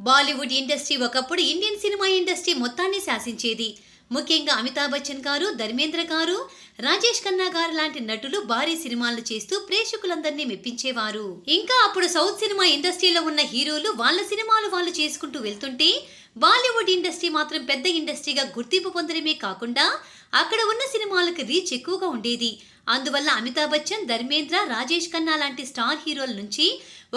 Bollywood industry ఒకప్పుడు Indian cinema industry మొత్తాన్ని శాసించేది. ముఖ్యంగా అమితాబ్ బచ్చన్ గారు, ధర్మేంద్ర గారు, రాజేష్ ఖన్నా గారు లాంటి నటులు భారీ సినిమాలు చేస్తూ ప్రేక్షకులందరినీ మెప్పించేవారు. ఇంకా అప్పుడు సౌత్ సినిమా ఇండస్ట్రీలో ఉన్న హీరోలు వాళ్ళ సినిమాలు వాళ్ళు చేసుకుంటూ వెళ్తుంటే బాలీవుడ్ ఇండస్ట్రీ మాత్రం పెద్ద ఇండస్ట్రీగా గుర్తింపు పొందడమే కాకుండా అక్కడ ఉన్న సినిమాలకు రీచ్ ఎక్కువగా ఉండేది. అందువల్ల అమితాబ్ బచ్చన్, ధర్మేంద్ర, రాజేష్ ఖన్నా లాంటి స్టార్ హీరోల నుంచి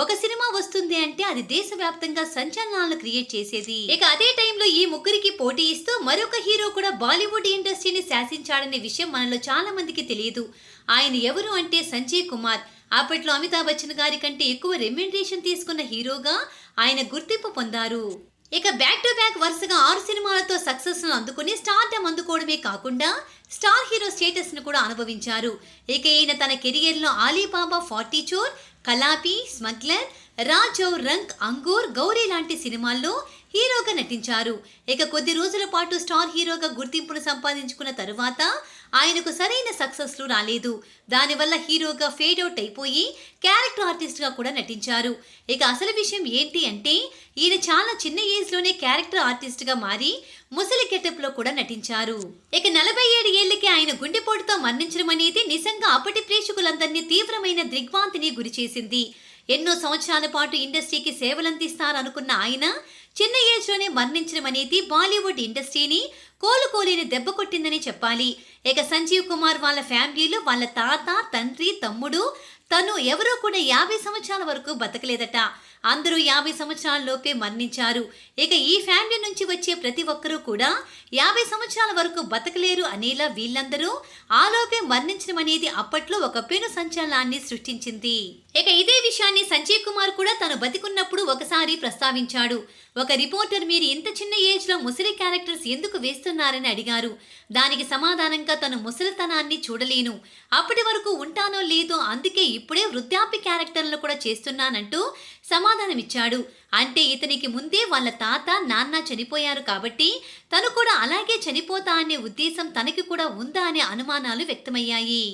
ఒక సినిమా వస్తుంది అంటే అది దేశవ్యాప్తంగా సంచలనాలను క్రియేట్ చేసేది. ఇక అదే టైంలో ఈ ముగ్గురికి పోటీ ఇస్తూ మరొక హీరో కూడా బాలీవుడ్ ఇండస్ట్రీని శాసించాడనే విషయం మనలో చాలా మందికి తెలియదు. ఆయన ఎవరు అంటే సంజయ్ కుమార్. అప్పట్లో అమితాబ్ బచ్చన్ గారి కంటే ఎక్కువ రెమ్యునరేషన్ తీసుకున్న హీరోగా ఆయన గుర్తింపు పొందారు. ఇక బ్యాక్ టు బ్యాక్ వరుసగా 6 సినిమాలతో సక్సెస్ ను అందుకుని స్టార్డమ్ అందుకోవడమే కాకుండా స్టార్ హీరో స్టేటస్ ను కూడా అనుభవించారు. ఇక ఈయన తన కెరియర్ లో ఆలీబాబా 40 చోర్, కలాపి, స్మగ్లర్, రాజౌ రంక్, అంగూర్, గౌరీ లాంటి సినిమాల్లో హీరోగా నటించారు. ఇక కొద్ది రోజుల పాటు స్టార్ హీరోగా గుర్తింపును సంపాదించుకున్న తరువాత ఆయనకు సరైన సక్సెస్లు రాలేదు. దానివల్ల హీరోగా ఫేడ్ అవుట్ అయిపోయి క్యారెక్టర్ ఆర్టిస్ట్ గా కూడా నటించారు. ఇక అసలు విషయం ఏంటి అంటే ఈయన చాలా చిన్న ఏజ్ లోనే క్యారెక్టర్ ఆర్టిస్ట్ గా మారి ముసలి గెటప్ లో కూడా నటించారు. ఇక 47 ఏళ్లకి ఆయన గుండెపోటుతో మరణించడం అనేది నిజంగా అప్పటి ప్రేక్షకులందరినీ తీవ్రమైన దిగ్భ్రాంతిని గురిచేసింది. ఎన్నో సంవత్సరాల పాటు ఇండస్ట్రీకి సేవలందిస్తారనుకున్న ఆయన చిన్న ఏజ్ లోనే మరణించడం అనేది బాలీవుడ్ ఇండస్ట్రీని కోలుకోలేని దెబ్బ కొట్టిందని చెప్పాలి. ఇక సంజీవ్ కుమార్ వాళ్ళ ఫ్యామిలీలో వాళ్ళ తాత, తండ్రి, తమ్ముడు, తను ఎవరో కూడా 50 సంవత్సరాల వరకు బతకలేదట. అందరూ 50 సంవత్సరాల లోపే మరణించారు. ఇక ఈ ఫ్యామిలీ నుంచి వచ్చే ప్రతి ఒక్కరూ కూడా 50 సంవత్సరాల వరకు బతకలేరు అనేలా వీళ్ళందరూ ఆలోపే మరణించడం అనేది అప్పట్లో ఒక పెను సంచలనాన్ని సృష్టించింది. ఇక ఇదే విషయాన్ని సంజయ్ కుమార్ కూడా తను బతికున్నప్పుడు ఒకసారి ప్రస్తావించాడు. ఒక రిపోర్టర్ మీరు ఇంత చిన్న ఏజ్ లో ముసలి క్యారెక్టర్స్ ఎందుకు వేస్తున్నారని అడిగారు. దానికి సమాధానంగా తను ముసలితనాన్ని చూడలేను, అప్పటి వరకు ఉంటానో లేదో, అందుకే ఇప్పుడే వృద్ధాప్య క్యారెక్టర్లను కూడా చేస్తున్నానంటూ సమాధానమిచ్చాడు. అంటే ఇతనికి ముందే వాళ్ళ తాత, నాన్న చనిపోయారు కాబట్టి తను కూడా అలాగే చనిపోతా అనే ఉద్దేశం తనకి కూడా ఉందా అనే అనుమానాలు వ్యక్తమయ్యాయి.